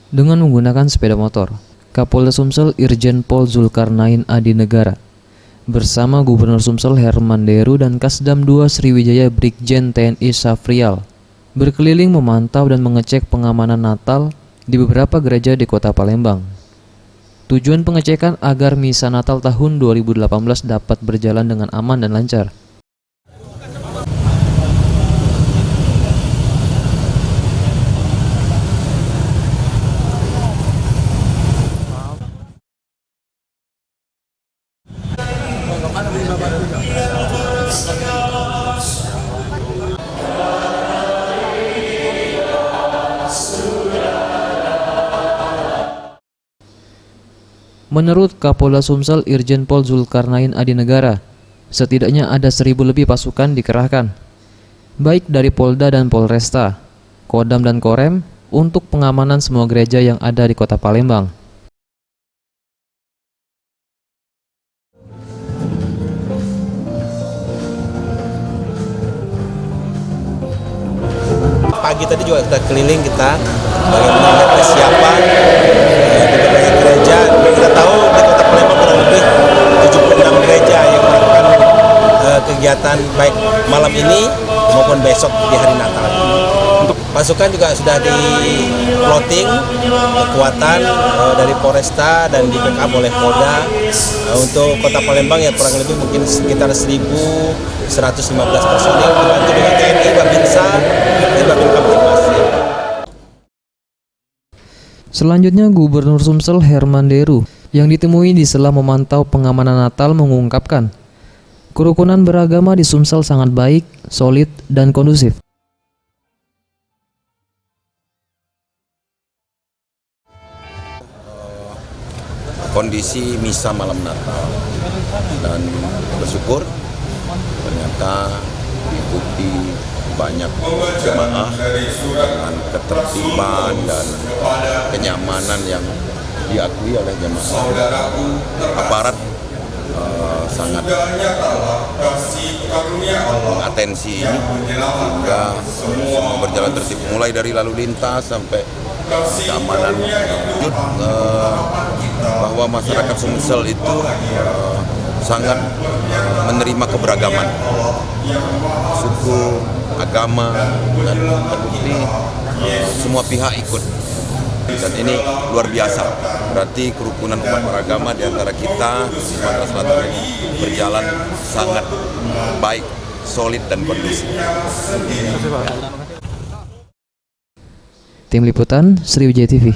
dengan menggunakan sepeda motor. Kapolda Sumsel Irjen Pol Zulkarnain Adinegara bersama Gubernur Sumsel Herman Deru dan Kasdam 2 Sriwijaya Brigjen TNI Syafrial berkeliling memantau dan mengecek pengamanan Natal di beberapa gereja di Kota Palembang. Tujuan pengecekan agar misa Natal tahun 2018 dapat berjalan dengan aman dan lancar. Menurut Kapolda Sumsel Irjen Pol Zulkarnain Adinegara, setidaknya ada 1.000 lebih pasukan dikerahkan, baik dari Polda dan Polresta, Kodam dan Korem, untuk pengamanan semua gereja yang ada di Kota Palembang. Pagi tadi juga kita keliling bagaimana melihat persiapan di berbagai gereja. Kita tahu di Kota Palembang kurang lebih 76 gereja yang melakukan kegiatan baik malam ini maupun besok di hari Natal. Pasukan juga sudah di plotting kekuatan dari Polresta dan di backup oleh Polda. Untuk Kota Palembang ya kurang lebih mungkin sekitar 1.115 personil dibantu dengan TNI, Babinsa, dan Babin Kamtibmas. Selanjutnya Gubernur Sumsel Herman Deru yang ditemui di sela memantau pengamanan Natal mengungkapkan, kerukunan beragama di Sumsel sangat baik, solid, dan kondusif. Kondisi misa malam Natal dan bersyukur ternyata diikuti banyak jemaah dengan ketertiban dan kenyamanan yang diakui oleh jemaah. Aparat sangat atensi ini sehingga semua berjalan tertib, mulai dari lalu lintas sampai keamanan. Bahwa masyarakat Sumsel itu sangat menerima keberagaman suku, agama, dan terbukti semua pihak ikut. Dan ini luar biasa, berarti kerukunan umat beragama di antara kita di Sumatera Selatan ini berjalan sangat baik, solid, dan kondusif. Tim Liputan Sriwijaya TV.